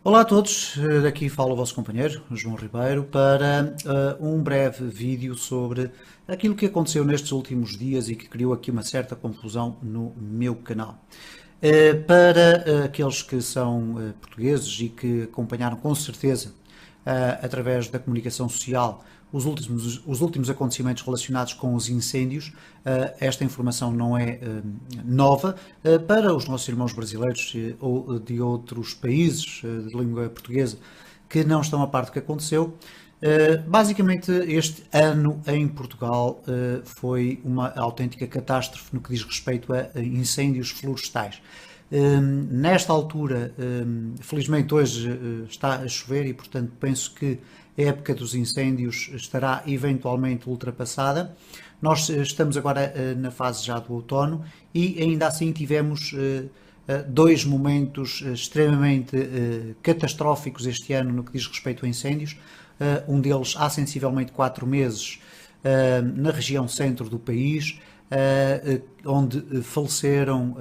Olá a todos, daqui fala o vosso companheiro, João Ribeiro, para um breve vídeo sobre aquilo que aconteceu nestes últimos dias e que criou aqui uma certa confusão no meu canal. Para aqueles que são portugueses e que acompanharam com certeza, através da comunicação social, os últimos acontecimentos relacionados com os incêndios, esta informação não é nova. Para os nossos irmãos brasileiros ou de outros países de língua portuguesa que não estão a par do que aconteceu, basicamente este ano em Portugal foi uma autêntica catástrofe no que diz respeito a incêndios florestais. Nesta altura, felizmente hoje está a chover e, portanto, penso que a época dos incêndios estará eventualmente ultrapassada. Nós estamos agora na fase já do outono e ainda assim tivemos dois momentos extremamente catastróficos este ano no que diz respeito a incêndios. Um deles há sensivelmente 4 meses na região centro do país, onde faleceram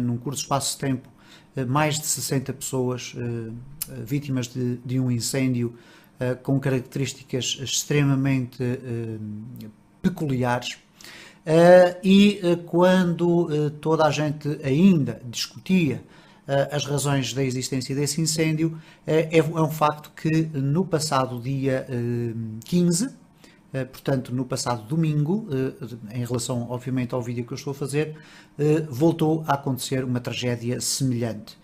num curto espaço de tempo mais de 60 pessoas vítimas de um incêndio com características extremamente peculiares. Quando toda a gente ainda discutia as razões da existência desse incêndio, é um facto que no passado dia 15, portanto no passado domingo, em relação obviamente ao vídeo que eu estou a fazer, voltou a acontecer uma tragédia semelhante.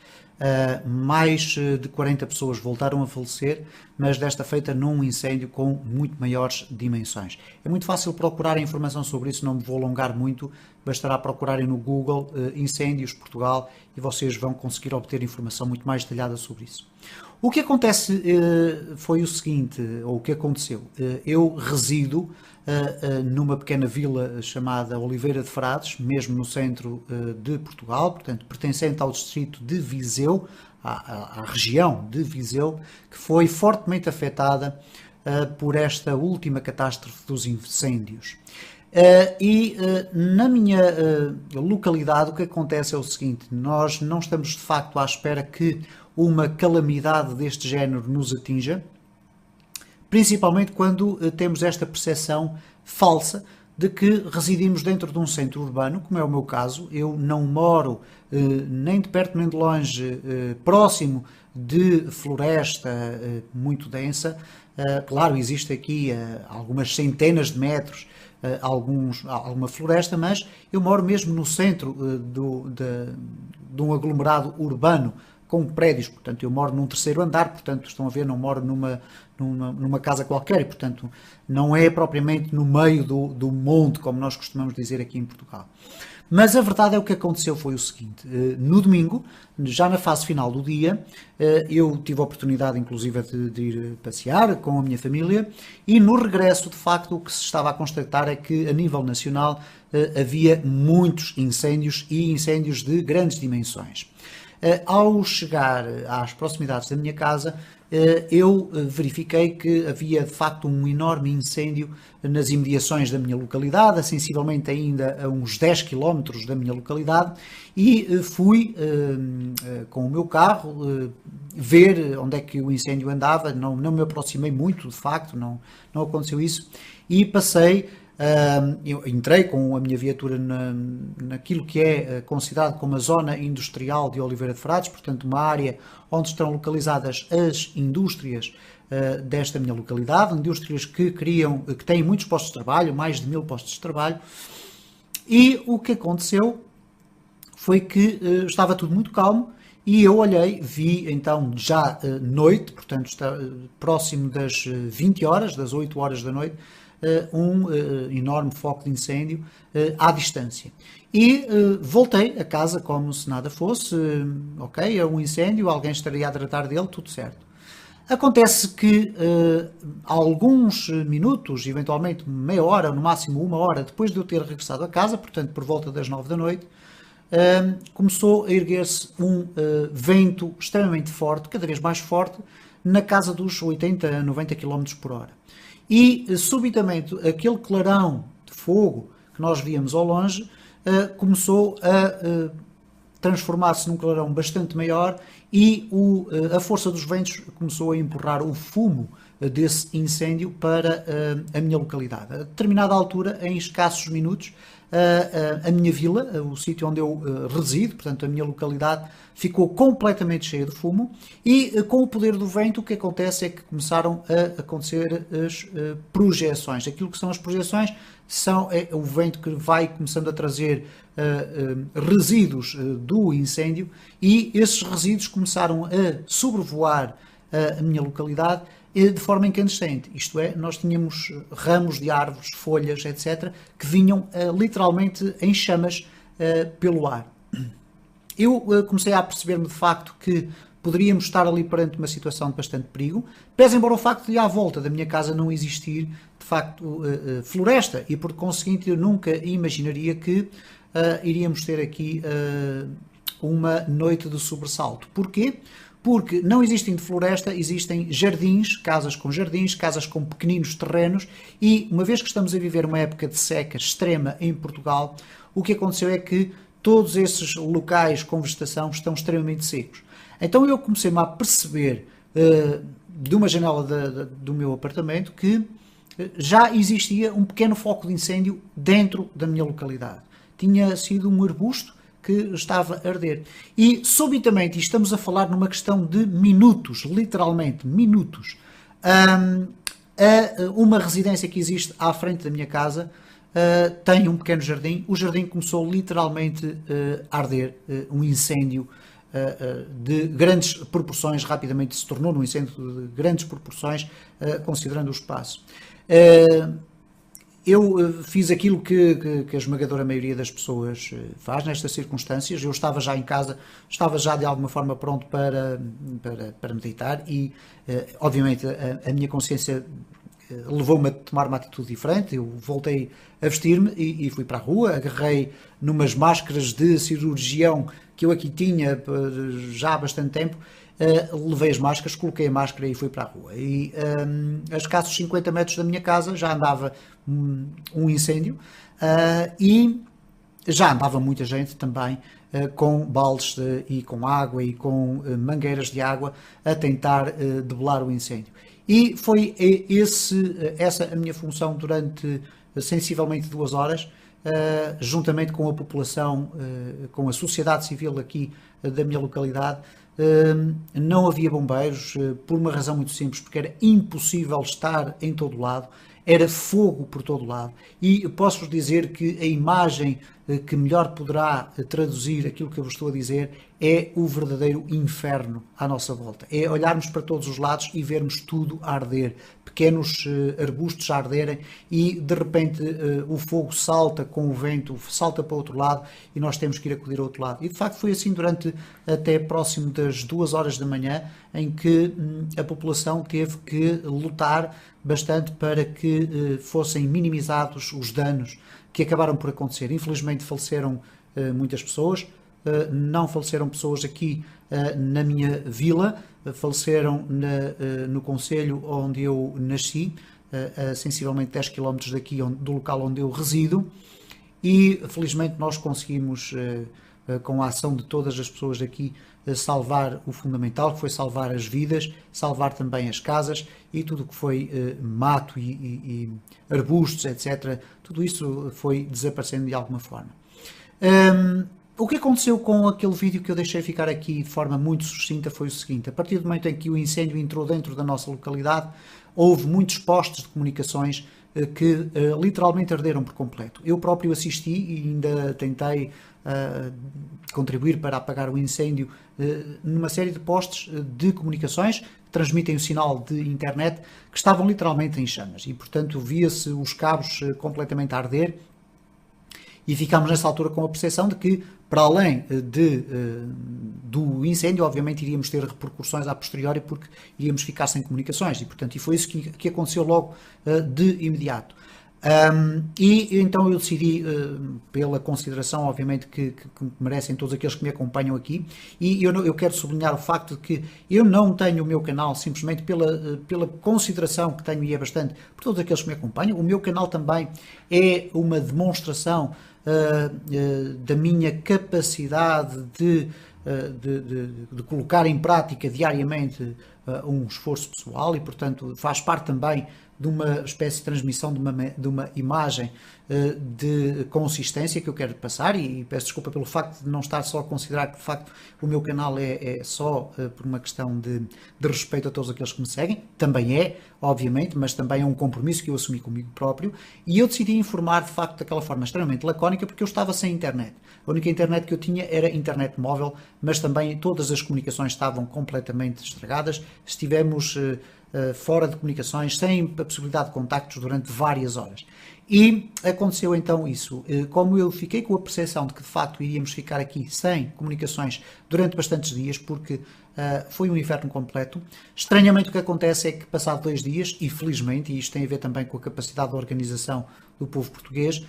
Mais de 40 pessoas voltaram a falecer, mas desta feita num incêndio com muito maiores dimensões. É muito fácil procurar informação sobre isso, não me vou alongar muito, bastará procurarem no Google incêndios Portugal e vocês vão conseguir obter informação muito mais detalhada sobre isso. O que acontece foi o seguinte, ou o que aconteceu, eu resido numa pequena vila chamada Oliveira de Frades, mesmo no centro de Portugal, portanto pertencente ao distrito de Viseu, à região de Viseu, que foi fortemente afetada por esta última catástrofe dos incêndios. Na minha localidade o que acontece é o seguinte: nós não estamos de facto à espera que uma calamidade deste género nos atinja, principalmente quando temos esta percepção falsa de que residimos dentro de um centro urbano, como é o meu caso. Eu não moro nem de perto nem de longe próximo de floresta muito densa. Claro, existe aqui algumas centenas de metros alguma floresta, mas eu moro mesmo no centro de um aglomerado urbano com prédios, portanto eu moro num terceiro andar, portanto estão a ver, não moro numa casa qualquer e portanto não é propriamente no meio do monte, como nós costumamos dizer aqui em Portugal. Mas a verdade é o que aconteceu foi o seguinte: no domingo, já na fase final do dia, eu tive a oportunidade inclusive de ir passear com a minha família e no regresso, de facto, o que se estava a constatar é que a nível nacional havia muitos incêndios e incêndios de grandes dimensões. Ao chegar às proximidades da minha casa, eu verifiquei que havia de facto um enorme incêndio nas imediações da minha localidade, sensivelmente ainda a uns 10 km da minha localidade, e fui com o meu carro ver onde é que o incêndio andava. Não me aproximei muito, de facto, não aconteceu isso, e passei. Eu entrei com a minha viatura naquilo que é considerado como a zona industrial de Oliveira de Frades, portanto uma área onde estão localizadas as indústrias desta minha localidade, indústrias que têm muitos postos de trabalho, mais de 1000 postos de trabalho. E o que aconteceu foi que estava tudo muito calmo e eu olhei, vi então já noite, portanto está próximo das 20 horas, das 8 horas da noite, um enorme foco de incêndio à distância. E voltei a casa como se nada fosse. Ok, é um incêndio, alguém estaria a tratar dele, tudo certo. Acontece que alguns minutos, eventualmente meia hora, no máximo uma hora, depois de eu ter regressado a casa, portanto por volta das 9 da noite, começou a erguer-se um vento extremamente forte, cada vez mais forte, na casa dos 80 a 90 km por hora. E subitamente aquele clarão de fogo que nós víamos ao longe começou a transformar-se num clarão bastante maior e a força dos ventos começou a empurrar o fumo desse incêndio para a minha localidade. A determinada altura, em escassos minutos, a minha vila, o sítio onde eu resido, portanto a minha localidade, ficou completamente cheia de fumo e com o poder do vento o que acontece é que começaram a acontecer as projeções. Aquilo que são as projeções é o vento que vai começando a trazer resíduos do incêndio e esses resíduos começaram a sobrevoar a minha localidade de forma incandescente. Isto é, nós tínhamos ramos de árvores, folhas, etc., que vinham literalmente em chamas pelo ar. Eu comecei a perceber-me de facto que poderíamos estar ali perante uma situação de bastante perigo, pese embora o facto de à volta da minha casa não existir de facto floresta e por conseguinte eu nunca imaginaria que iríamos ter aqui uma noite de sobressalto. Porquê? Porque não existem de floresta, existem jardins, casas com pequeninos terrenos e uma vez que estamos a viver uma época de seca extrema em Portugal, o que aconteceu é que todos esses locais com vegetação estão extremamente secos. Então eu comecei-me a perceber de uma janela do meu apartamento que já existia um pequeno foco de incêndio dentro da minha localidade. Tinha sido um arbusto que estava a arder. E, subitamente, estamos a falar numa questão de minutos, literalmente minutos, uma residência que existe à frente da minha casa tem um pequeno jardim. O jardim começou literalmente a arder, um incêndio de grandes proporções, rapidamente se tornou num incêndio de grandes proporções, considerando o espaço. Eu fiz aquilo que a esmagadora maioria das pessoas faz nestas circunstâncias. Eu estava já em casa, estava já de alguma forma pronto para meditar e, obviamente, a minha consciência levou-me a tomar uma atitude diferente. Eu voltei a vestir-me e fui para a rua, agarrei numas máscaras de cirurgião que eu aqui tinha já há bastante tempo, levei as máscaras, coloquei a máscara e fui para a rua. E a escassos 50 metros da minha casa já andava um incêndio e já andava muita gente também com baldes e com água e com mangueiras de água a tentar debelar o incêndio. E foi essa a minha função durante sensivelmente 2 horas, juntamente com a população, com a sociedade civil aqui da minha localidade. Não havia bombeiros, por uma razão muito simples, porque era impossível estar em todo lado, era fogo por todo lado, e posso-vos dizer que a imagem que melhor poderá traduzir aquilo que eu vos estou a dizer é o verdadeiro inferno à nossa volta. É olharmos para todos os lados e vermos tudo a arder, pequenos arbustos a arderem e de repente o fogo salta com o vento, salta para o outro lado e nós temos que ir acudir ao outro lado. E de facto foi assim durante até próximo das 2 horas da manhã, em que a população teve que lutar bastante para que fossem minimizados os danos que acabaram por acontecer. Infelizmente faleceram muitas pessoas, não faleceram pessoas aqui na minha vila, faleceram no concelho onde eu nasci, a sensivelmente 10 km daqui do local onde eu resido, e felizmente nós conseguimos, com a ação de todas as pessoas daqui, salvar o fundamental, que foi salvar as vidas, salvar também as casas e tudo o que foi mato e arbustos, etc. Tudo isso foi desaparecendo de alguma forma. O que aconteceu com aquele vídeo que eu deixei ficar aqui de forma muito sucinta foi o seguinte: a partir do momento em que o incêndio entrou dentro da nossa localidade, houve muitos postes de comunicações que literalmente arderam por completo. Eu próprio assisti e ainda tentei contribuir para apagar o incêndio numa série de postes de comunicações que transmitem o sinal de internet que estavam literalmente em chamas e, portanto, via-se os cabos completamente a arder e ficámos nessa altura com a percepção de que, para além do incêndio, obviamente iríamos ter repercussões a posteriori porque iríamos ficar sem comunicações e, portanto, foi isso que aconteceu logo de imediato. E então eu decidi, pela consideração, obviamente, que merecem todos aqueles que me acompanham aqui, e eu quero sublinhar o facto de que eu não tenho o meu canal simplesmente pela consideração que tenho, e é bastante, por todos aqueles que me acompanham. O meu canal também é uma demonstração da minha capacidade de colocar em prática diariamente um esforço pessoal e, portanto, faz parte também de uma espécie de transmissão de uma imagem de consistência que eu quero passar e peço desculpa pelo facto de não estar só a considerar que de facto o meu canal é só por uma questão de respeito a todos aqueles que me seguem, também é, obviamente, mas também é um compromisso que eu assumi comigo próprio e eu decidi informar de facto daquela forma extremamente lacónica porque eu estava sem internet. A única internet que eu tinha era internet móvel, mas também todas as comunicações estavam completamente estragadas. Estivemos fora de comunicações, sem a possibilidade de contactos durante várias horas. E aconteceu então isso. Como eu fiquei com a percepção de que de facto iríamos ficar aqui sem comunicações durante bastantes dias, porque foi um inferno completo, estranhamente o que acontece é que passado 2 dias, e felizmente, e isto tem a ver também com a capacidade de organização do povo português,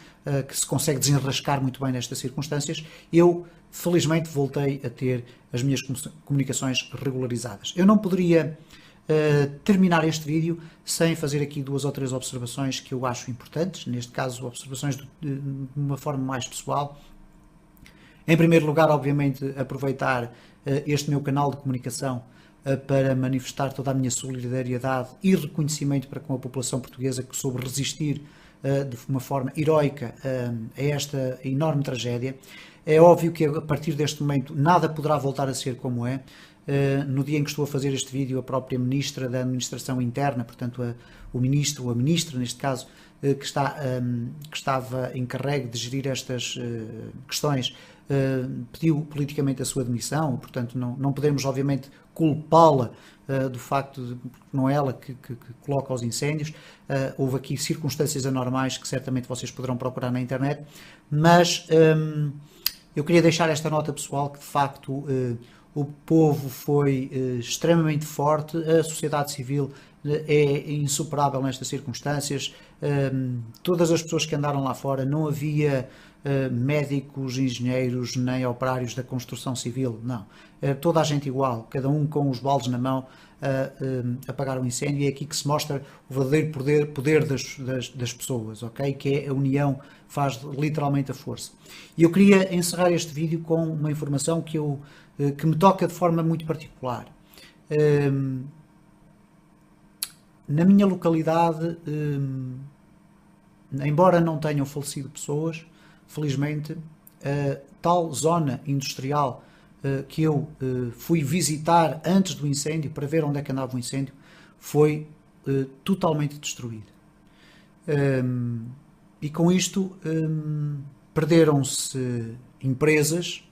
que se consegue desenrascar muito bem nestas circunstâncias, eu felizmente voltei a ter as minhas comunicações regularizadas. Eu não poderia terminar este vídeo sem fazer aqui 2 ou 3 observações que eu acho importantes, neste caso observações de uma forma mais pessoal. Em primeiro lugar, obviamente, aproveitar este meu canal de comunicação para manifestar toda a minha solidariedade e reconhecimento para com a população portuguesa que soube resistir de uma forma heroica a esta enorme tragédia. É óbvio que a partir deste momento nada poderá voltar a ser como é. No dia em que estou a fazer este vídeo, a própria Ministra da Administração Interna, portanto o Ministro ou a Ministra, neste caso, que estava encarregue de gerir estas questões, pediu politicamente a sua demissão, portanto não podemos obviamente culpá-la do facto de não é ela que coloca os incêndios. Houve aqui circunstâncias anormais que certamente vocês poderão procurar na internet, mas eu queria deixar esta nota pessoal que de facto o povo foi extremamente forte, a sociedade civil é insuperável nestas circunstâncias, todas as pessoas que andaram lá fora, não havia médicos, engenheiros, nem operários da construção civil, não. Toda a gente igual, cada um com os baldes na mão a apagar o incêndio, e é aqui que se mostra o verdadeiro poder das pessoas, ok? Que é a união faz literalmente a força. E eu queria encerrar este vídeo com uma informação que me toca de forma muito particular. Na minha localidade, embora não tenham falecido pessoas, felizmente, a tal zona industrial que eu fui visitar antes do incêndio, para ver onde é que andava o incêndio, foi totalmente destruída. E com isto perderam-se empresas,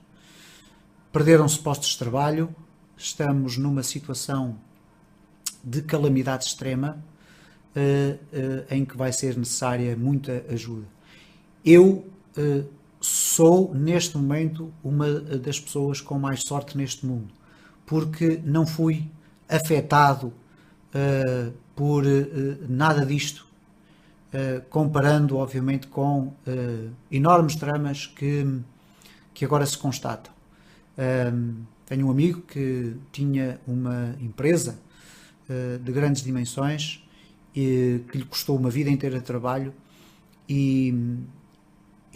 perderam-se postos de trabalho, estamos numa situação de calamidade extrema em que vai ser necessária muita ajuda. Eu sou, neste momento, uma das pessoas com mais sorte neste mundo, porque não fui afetado por nada disto, comparando, obviamente, com enormes dramas que agora se constatam. Tenho um amigo que tinha uma empresa de grandes dimensões que lhe custou uma vida inteira de trabalho e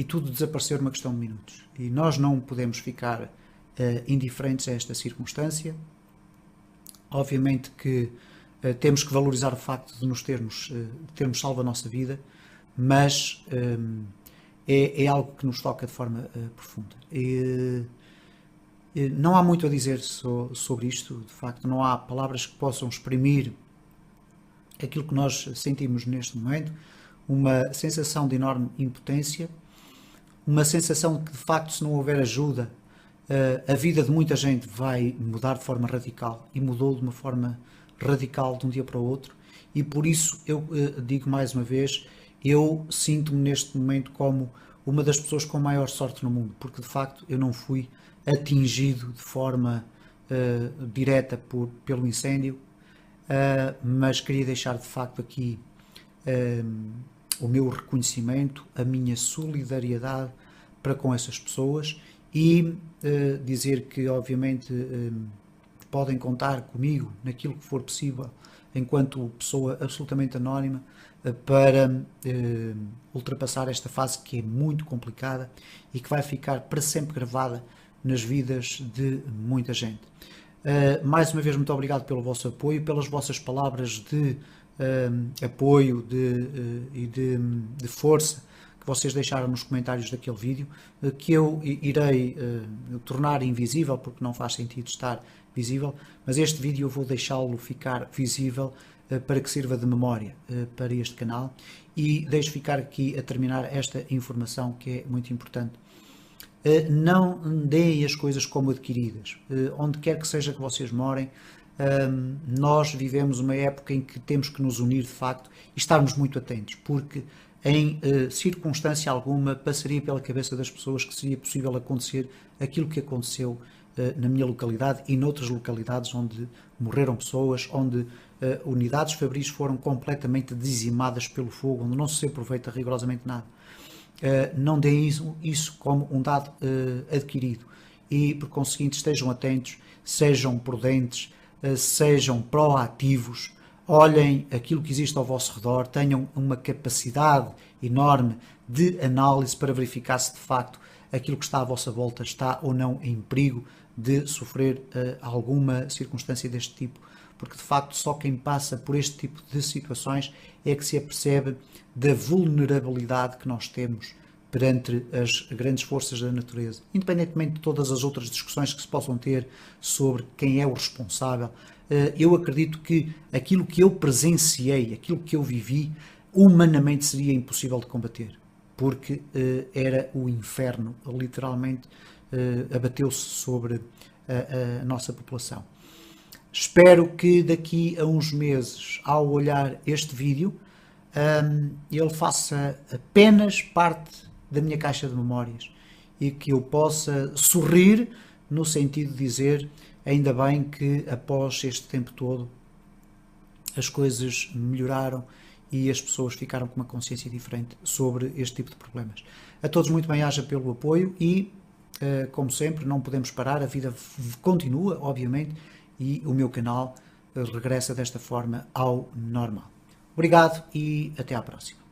tudo desapareceu numa questão de minutos. E nós não podemos ficar indiferentes a esta circunstância. Obviamente que temos que valorizar o facto de termos salvo a nossa vida, mas é algo que nos toca de forma profunda. Não há muito a dizer sobre isto, de facto, não há palavras que possam exprimir aquilo que nós sentimos neste momento, uma sensação de enorme impotência, uma sensação de que, de facto, se não houver ajuda, a vida de muita gente vai mudar de forma radical, e mudou de uma forma radical de um dia para o outro, e por isso eu digo mais uma vez, eu sinto-me neste momento como uma das pessoas com maior sorte no mundo, porque de facto eu não fui atingido de forma direta pelo incêndio, mas queria deixar de facto aqui o meu reconhecimento, a minha solidariedade para com essas pessoas e dizer que obviamente podem contar comigo naquilo que for possível enquanto pessoa absolutamente anónima para ultrapassar esta fase que é muito complicada e que vai ficar para sempre gravada nas vidas de muita gente. Mais uma vez, muito obrigado pelo vosso apoio, pelas vossas palavras de apoio e de força que vocês deixaram nos comentários daquele vídeo, que eu irei tornar invisível, porque não faz sentido estar visível, mas este vídeo eu vou deixá-lo ficar visível para que sirva de memória para este canal, e deixo ficar aqui a terminar esta informação que é muito importante. Não deem as coisas como adquiridas. Onde quer que seja que vocês morem, nós vivemos uma época em que temos que nos unir de facto e estarmos muito atentos, porque em circunstância alguma passaria pela cabeça das pessoas que seria possível acontecer aquilo que aconteceu na minha localidade e noutras localidades onde morreram pessoas, onde unidades fabris foram completamente dizimadas pelo fogo, onde não se aproveita rigorosamente nada. Não deem isso como um dado adquirido e, por conseguinte, estejam atentos, sejam prudentes, sejam proativos, olhem aquilo que existe ao vosso redor, tenham uma capacidade enorme de análise para verificar se de facto aquilo que está à vossa volta está ou não em perigo de sofrer alguma circunstância deste tipo, porque de facto só quem passa por este tipo de situações é que se apercebe da vulnerabilidade que nós temos perante as grandes forças da natureza, independentemente de todas as outras discussões que se possam ter sobre quem é o responsável. Eu acredito que aquilo que eu presenciei, aquilo que eu vivi, humanamente seria impossível de combater, porque era o inferno, literalmente abateu-se sobre a nossa população. Espero que daqui a uns meses, ao olhar este vídeo, ele faça apenas parte da minha caixa de memórias e que eu possa sorrir no sentido de dizer ainda bem que após este tempo todo as coisas melhoraram e as pessoas ficaram com uma consciência diferente sobre este tipo de problemas. A todos muito bem-aja pelo apoio e, como sempre, não podemos parar, a vida continua, obviamente, e o meu canal regressa desta forma ao normal. Obrigado e até à próxima.